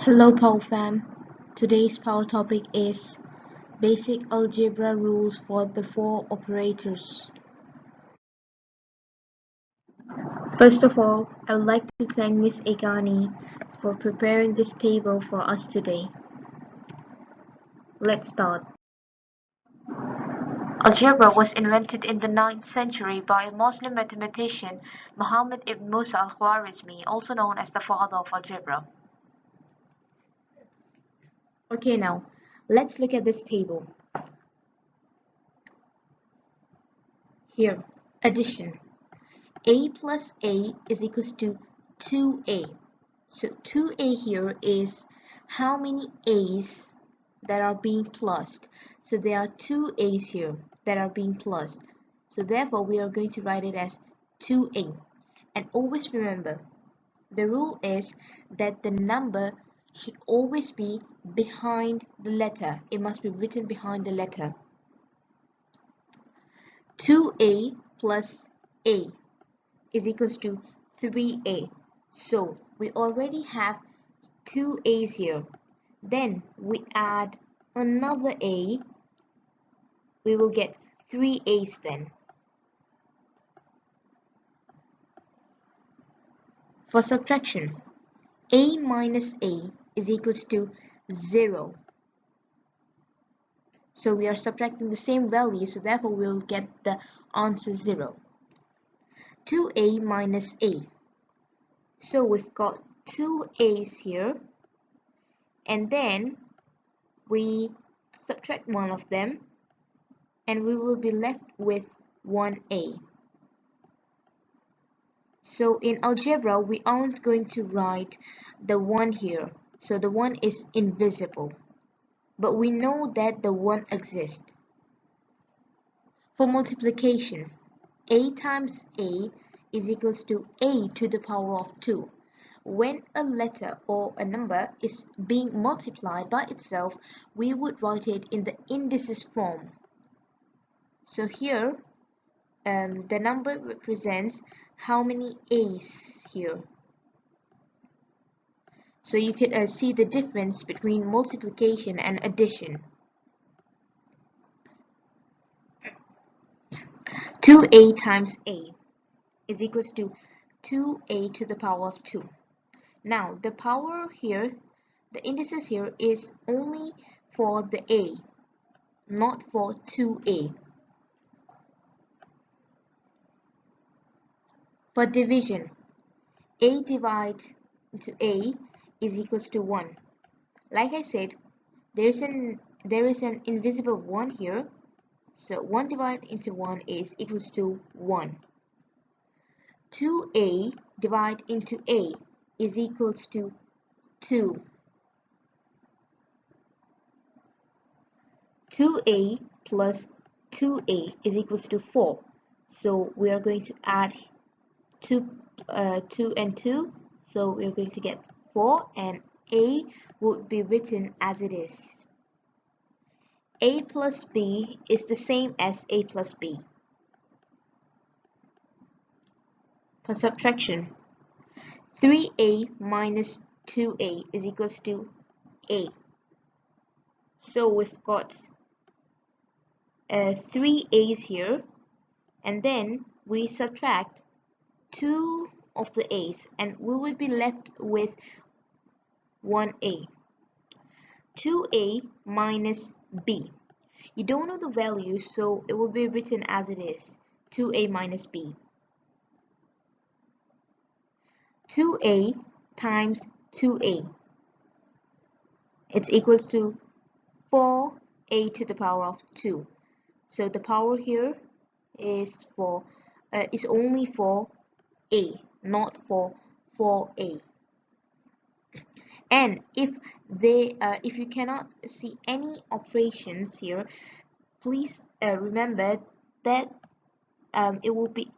Hello Power fam. Today's Power topic is basic algebra rules for the four operators. First of all, I would like to thank Miss GANI for preparing this table for us today. Let's start. Algebra was invented in the 9th century by a Muslim mathematician, Muhammad ibn Musa al-Khwarizmi, also known as the father of algebra. Okay, now let's look at this table. Here, addition. A plus A is equals to 2A. So 2A here is how many A's that are being plused. So there are 2 A's here that are being plused. So therefore we are going to write it as 2A. And always remember, the rule is that the number should always be behind the letter. It must be written behind the letter. 2A plus A is equals to 3A. So we already have 2 A's here. Then we add another A. We will get 3 A's then. For subtraction, A minus A is equals to 0. So we are subtracting the same value, so therefore we will get the answer 0. 2A minus A. So we've got 2 A's here, and then we subtract one of them, and we will be left with 1A. So in algebra, we aren't going to write the 1 here, so the 1 is invisible, but we know that the 1 exists. For multiplication, A times A is equals to A to the power of 2. When a letter or a number is being multiplied by itself, we would write it in the indices form. So here, the number represents how many A's here. So you could see the difference between multiplication and addition. 2A times A is equals to 2A to the power of 2. Now the power here, the indices here is only for the A, not for 2A. For division, A divided into A is equals to 1. Like I said, there is an invisible 1 here, so 1 divided into 1 is equals to 1. 2A divided into A is equals to 2. 2A plus 2A is equals to 4. So we are going to add 2 and 2. So we are going to get 4, and A would be written as it is. A plus B is the same as A plus B. For subtraction, 3A minus 2A is equals to A. So we've got 3 A's here, and then we subtract 2 of the A's, and we will be left with 1A. 2A minus B. You don't know the value, so it will be written as it is, 2A minus B. 2A times 2A. It's equals to 4A to the power of 2. So the power here is only for A, not for 4A. And if you cannot see any operations here, please remember that it will be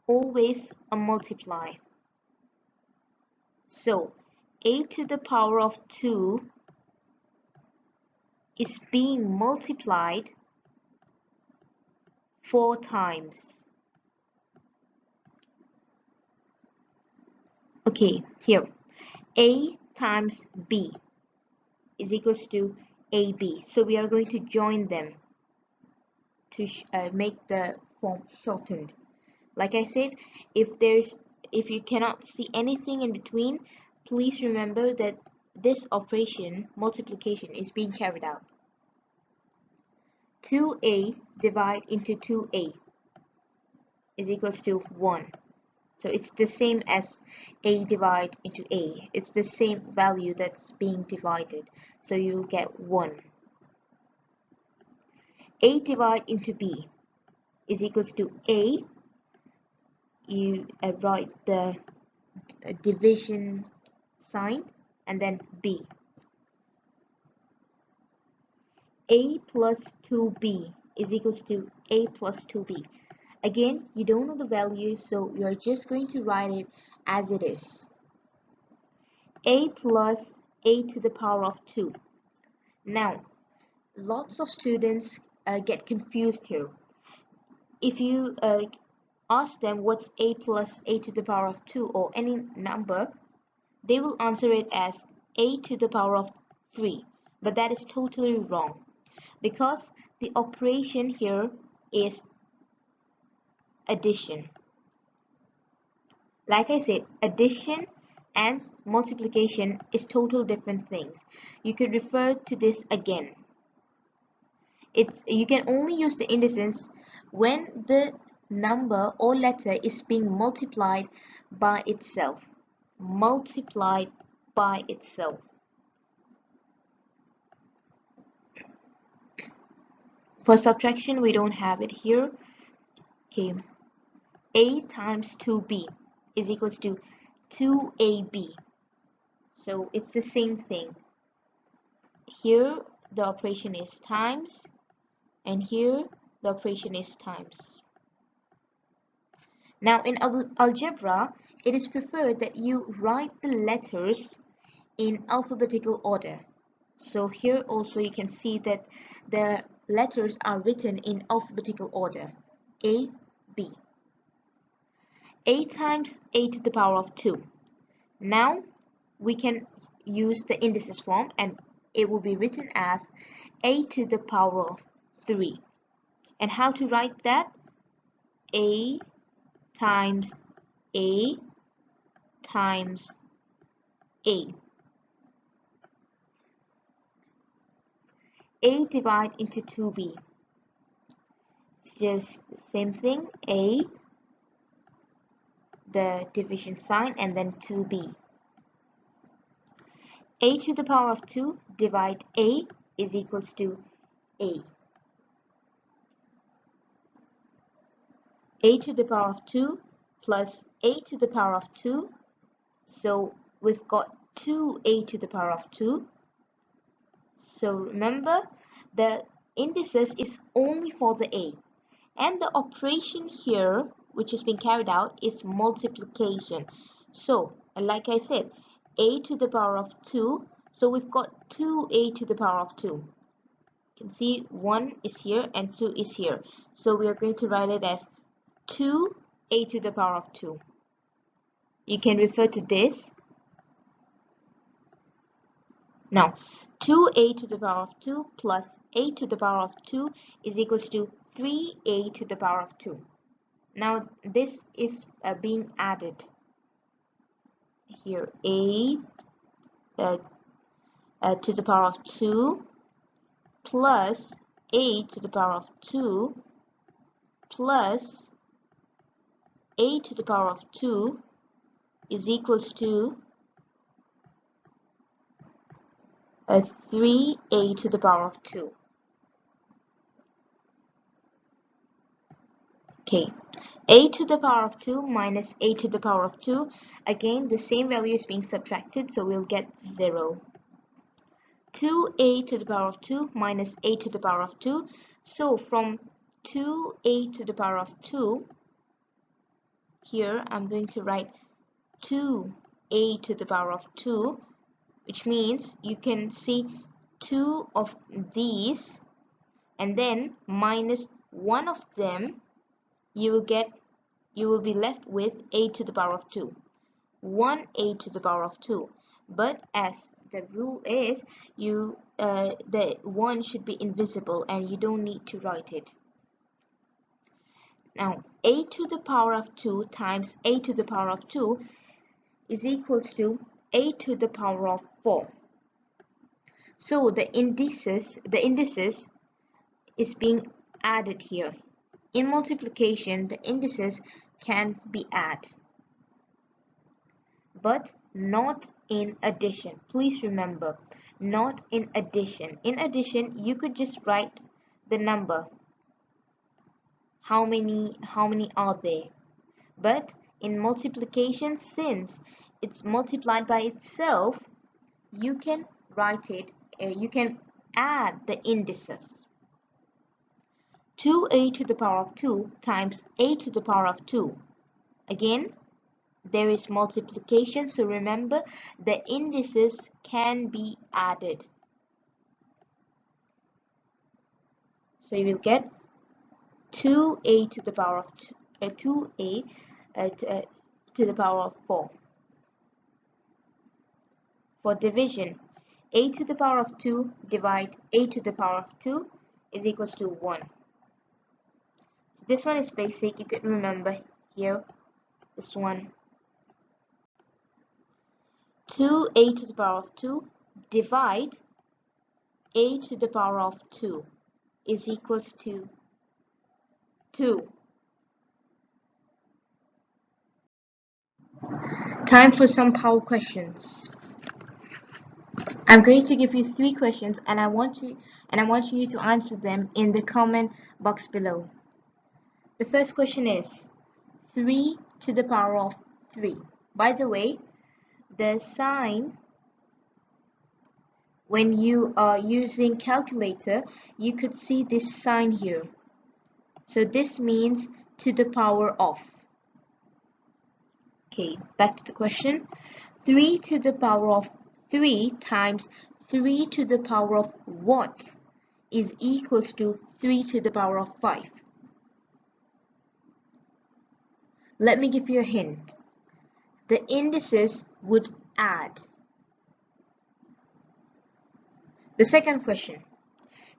always a multiply. So A to the power of 2 is being multiplied 4 times. Okay, here A times B. is equals to AB. So we are going to join them to make the form shortened. Like I said, if you cannot see anything in between, please remember that this operation, multiplication, is being carried out. 2a divide into 2a is equals to 1. So it's the same as a divide into a. It's the same value that's being divided. So you'll get 1. A divide into b is equals to a. You write the division sign and then b. A plus 2b is equals to a plus 2b. Again, you don't know the value, so you're just going to write it as it is. A plus a to the power of 2. Now, lots of students get confused here. If you ask them what's a plus a to the power of 2 or any number, they will answer it as a to the power of 3. But that is totally wrong, because the operation here is addition. Like I said, addition and multiplication is total different things. You could refer to this again. You can only use the indices when the number or letter is being multiplied by itself. Multiplied by itself. For subtraction, we don't have it here. Okay. A times 2b is equals to 2ab. So it's the same thing. Here the operation is times, and here the operation is times. Now in algebra, it is preferred that you write the letters in alphabetical order. So here also you can see that the letters are written in alphabetical order. A, B. A times a to the power of 2. Now we can use the indices form, and it will be written as a to the power of 3. And how to write that? A times a times a. A divide into 2b. It's just the same thing. A, the division sign, and then 2b. A to the power of 2 divide a is equals to a. A to the power of 2 plus a to the power of 2. So we've got 2a to the power of 2. So remember, the indices is only for the a. And the operation here, which is being carried out, is multiplication. So, like I said, a to the power of 2. So we've got 2a to the power of 2. You can see 1 is here and 2 is here. So we are going to write it as 2a to the power of 2. You can refer to this. Now, 2a to the power of 2 plus a to the power of 2 is equals to 3a to the power of 2. Now, this is being added. Here, a to the power of 2 plus a to the power of 2 plus a to the power of 2 is equals to 3a to the power of 2. Okay, a to the power of 2 minus a to the power of 2. Again, the same value is being subtracted, so we'll get 0. 2a to the power of 2 minus a to the power of 2. So from 2a to the power of 2, here I'm going to write 2a to the power of 2, which means you can see 2 of these and then minus 1 of them. You will be left with a to the power of 2. 1a to the power of 2. But as the rule is the 1 should be invisible and you don't need to write it. Now a to the power of 2 times a to the power of 2 is equals to a to the power of 4. So the indices is being added here. In multiplication, the indices can be added, but not in addition. Please remember, not in addition. In addition, you could just write the number. How many are there? But in multiplication, since it's multiplied by itself, you can write it, you can add the indices. 2a to the power of 2 times a to the power of 2. Again, there is multiplication, so remember the indices can be added. So you will get 2a to the power of 2a to the power of 4. For division, a to the power of 2 divide a to the power of 2 is equals to 1. So this one is basic, you could remember here, this one. 2a to the power of 2 divide a to the power of 2 is equals to 2. Time for some power questions. I'm going to give you 3 questions and I want you to answer them in the comment box below. The first question is 3 to the power of 3. By the way, the sign, when you are using calculator, you could see this sign here. So this means to the power of. Okay, back to the question. 3 to the power of 3 times 3 to the power of what is equals to 3 to the power of 5? Let me give you a hint. The indices would add. The second question.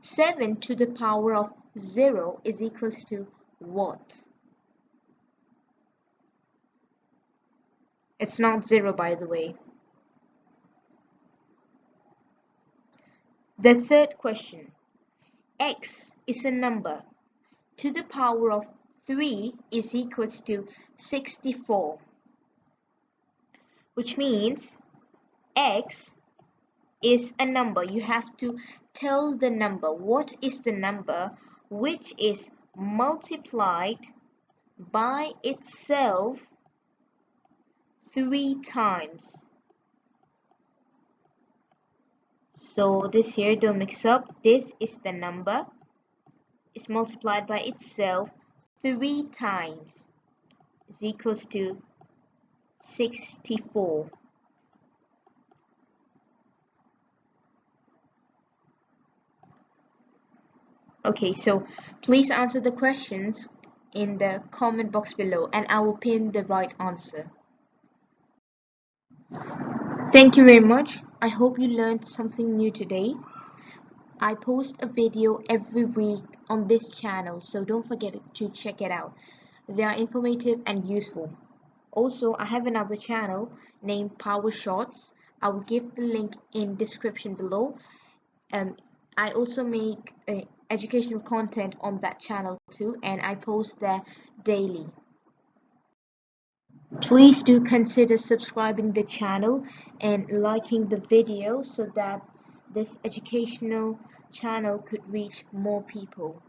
7 to the power of 0 is equals to what? It's not 0, by the way. The third question. X is a number. To the power of 3 is equals to 64. Which means X is a number. You have to tell the number. What is the number which is multiplied by itself 3 times? So this here, don't mix up. This is the number. It's multiplied by itself 3 times. Is equals to 64. Okay, so please answer the questions in the comment box below and I will pin the right answer. Thank you very much. I hope you learned something new today. I post a video every week on this channel, so don't forget to check it out. They are informative and useful. Also, I have another channel named Power Shorts. I will give the link in description below. I also make educational content on that channel too, and I post there daily. Please do consider subscribing the channel and liking the video so that this educational channel could reach more people.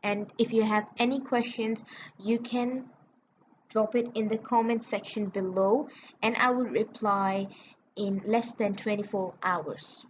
And if you have any questions, you can drop it in the comment section below and I will reply in less than 24 hours.